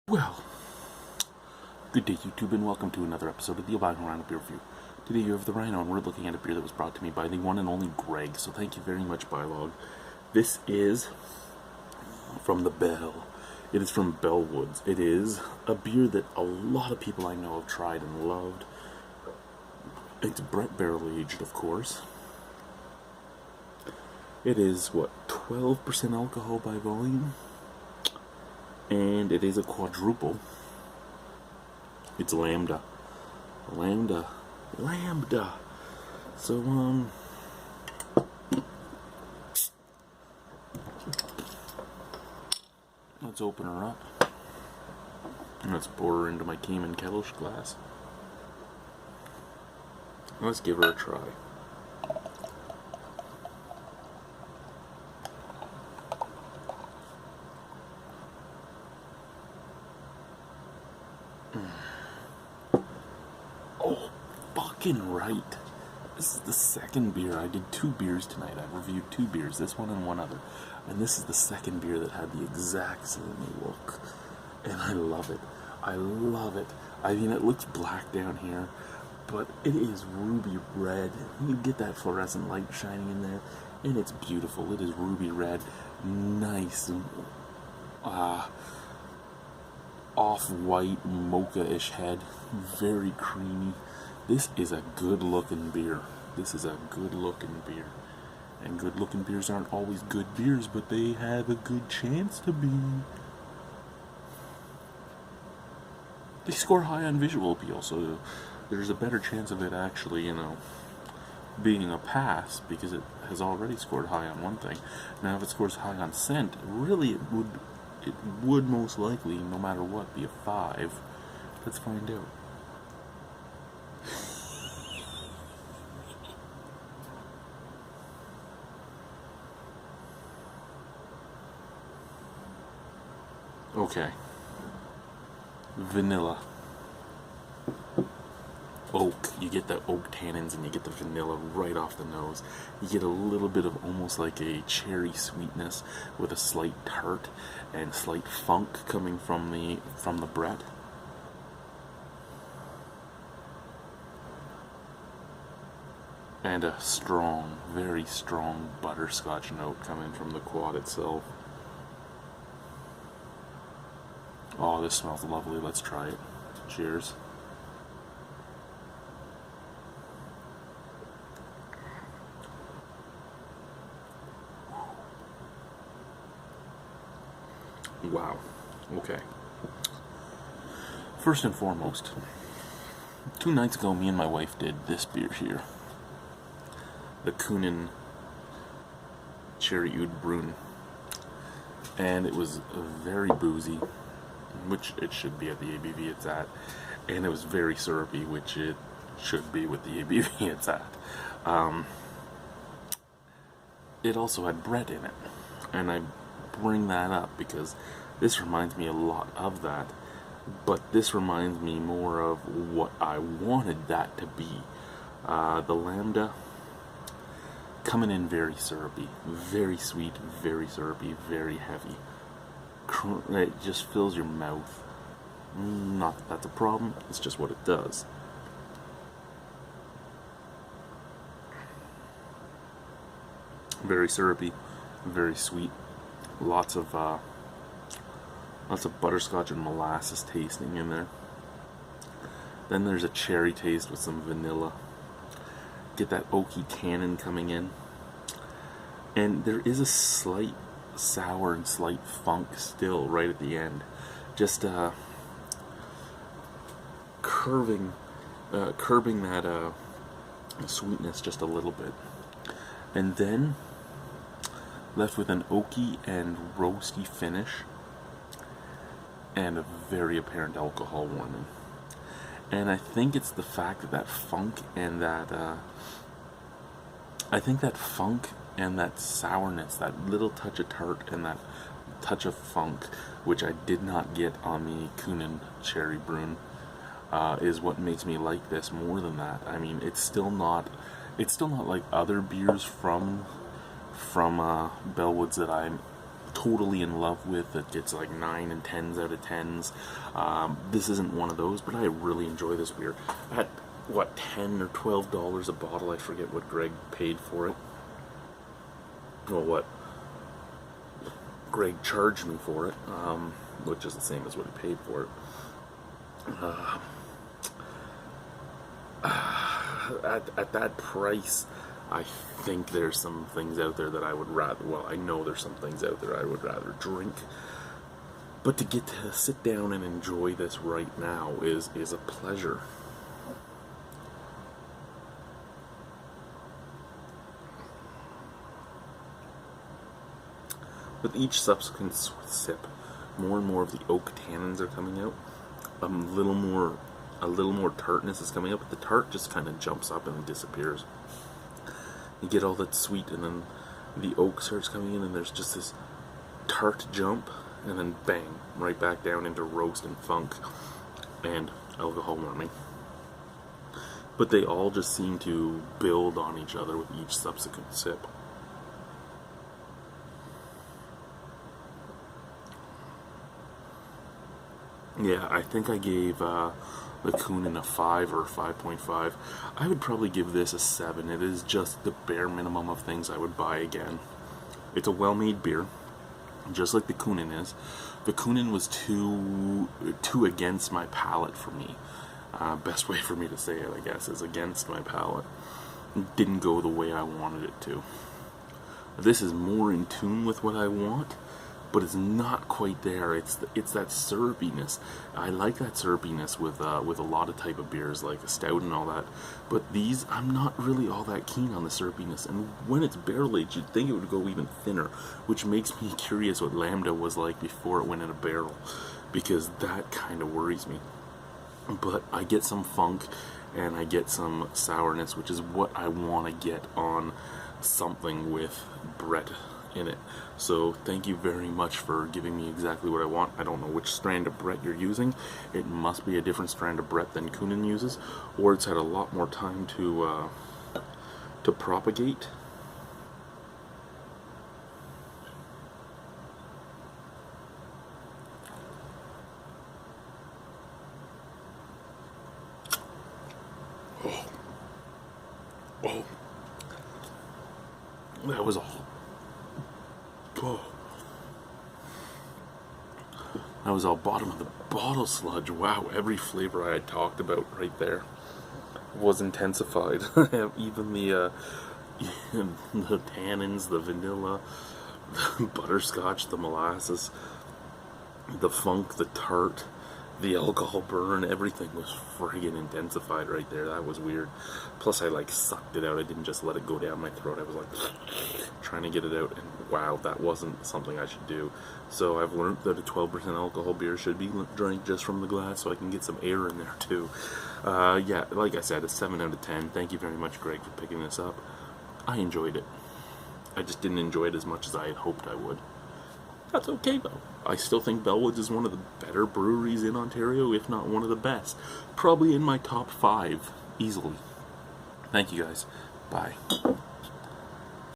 Well, good day YouTube and welcome to another episode of the Albino Rhino beer review. Today you have the Rhino and we're looking at a beer that was brought to me by the one and only Greg, so thank you very much, Bylog. This is from It is from Bellwoods. It is a beer that a lot of people I know have tried and loved. It's Brett barrel aged, of course. It is, 12% alcohol by volume? And it is a quadruple. It's Lambda. Lambda. So, let's open her up. And let's pour her into my Cayman Kellish glass. Let's give her a try. Oh, fucking right. This is the second beer. I did 2 beers tonight. I reviewed 2 beers, this one and one other. And this is the second beer that had the exact same look. And I love it. I love it. I mean, it looks black down here, but it is ruby red. You get that fluorescent light shining in there, and it's beautiful. It is ruby red. Nice. Off-white, mocha-ish head. Very creamy. This is a good-looking beer. This is a good-looking beer. And good-looking beers aren't always good beers, but they have a good chance to be. They score high on visual appeal, so there's a better chance of it actually, being a pass, because it has already scored high on one thing. Now, if it scores high on scent, really it would most likely, no matter what, be a 5. Let's find out. Okay. Vanilla. Oak. You get the oak tannins and you get the vanilla right off the nose. You get a little bit of almost like a cherry sweetness with a slight tart and slight funk coming from the Brett. And a strong, very strong butterscotch note coming from the quad itself. Oh, this smells lovely. Let's try it. Cheers. Wow. Okay. First and foremost, 2 nights ago, me and my wife did this beer here. The Kunin Cherry Oud Brune. And it was very boozy, which it should be at the ABV it's at. And it was very syrupy, which it should be with the ABV it's at. It also had Brett in it. And I bring that up because this reminds me a lot of that, but this reminds me more of what I wanted that to be. The Lambda coming in very syrupy, very sweet, very syrupy, very heavy. It just fills your mouth. Not that that's a problem, it's just what it does. Very syrupy, very sweet. Lots of butterscotch and molasses tasting in there. Then there's a cherry taste with some vanilla. Get that oaky tannin coming in. And there is a slight sour and slight funk still right at the end. Just curbing that sweetness just a little bit. And then left with an oaky and roasty finish and a very apparent alcohol warning. And I think it's the fact that funk and that sourness, that little touch of tart and that touch of funk, which I did not get on the Kunin Cherry Brune, is what makes me like this more than that. I mean, it's still not like other beers from Bellwoods that I'm totally in love with, that gets like 9 and 10s out of 10s. This isn't one of those, but I really enjoy this beer. At what, $10 or $12 a bottle? I forget what Greg paid for it. Well, what Greg charged me for it, which is the same as what he paid for it. At that price, I think there's some things out there that I would rather, well, I know there's some things out there I would rather drink. But to get to sit down and enjoy this right now is a pleasure. With each subsequent sip, more and more of the oak tannins are coming out. A little more tartness is coming up, but the tart just kind of jumps up and disappears. You get all that sweet, and then the oak starts coming in, and there's just this tart jump, and then bang, right back down into roast and funk and alcohol warming. But they all just seem to build on each other with each subsequent sip. Yeah, I think I gave the Kunin a 5 or 5.5. I would probably give this a 7. It is just the bare minimum of things I would buy again. It's a well-made beer, just like the Kunin is. The Kunin was too against my palate for me. Best way for me to say it, I guess, is against my palate. It didn't go the way I wanted it to. This is more in tune with what I want, but it's not quite there. It's that syrupiness. I like that syrupiness with a lot of type of beers, like a stout and all that. But these, I'm not really all that keen on the syrupiness. And when it's barrel aged, you'd think it would go even thinner, which makes me curious what Lambda was like before it went in a barrel, because that kind of worries me. But I get some funk and I get some sourness, which is what I want to get on something with Brett in it. So thank you very much for giving me exactly what I want. I don't know which strand of Brett you're using. It must be a different strand of Brett than Kunin uses, or it's had a lot more time to propagate. Oh, that was all. Oh. That was all bottom of the bottle sludge. Wow, every flavor I had talked about right there was intensified. Even the tannins, the vanilla, the butterscotch, the molasses, the funk, the tart, the alcohol burn, everything was friggin' intensified right there. That was weird. Plus I sucked it out. I didn't just let it go down my throat. I was trying to get it out, and wow, that wasn't something I should do. So I've learned that a 12% alcohol beer should be drank just from the glass, so I can get some air in there too. Yeah, like I said, a 7 out of 10. Thank you very much, Greg, for picking this up. I enjoyed it. I just didn't enjoy it as much as I had hoped I would. That's okay though. I still think Bellwoods is one of the better breweries in Ontario, if not one of the best. Probably in my top 5, easily. Thank you guys. Bye.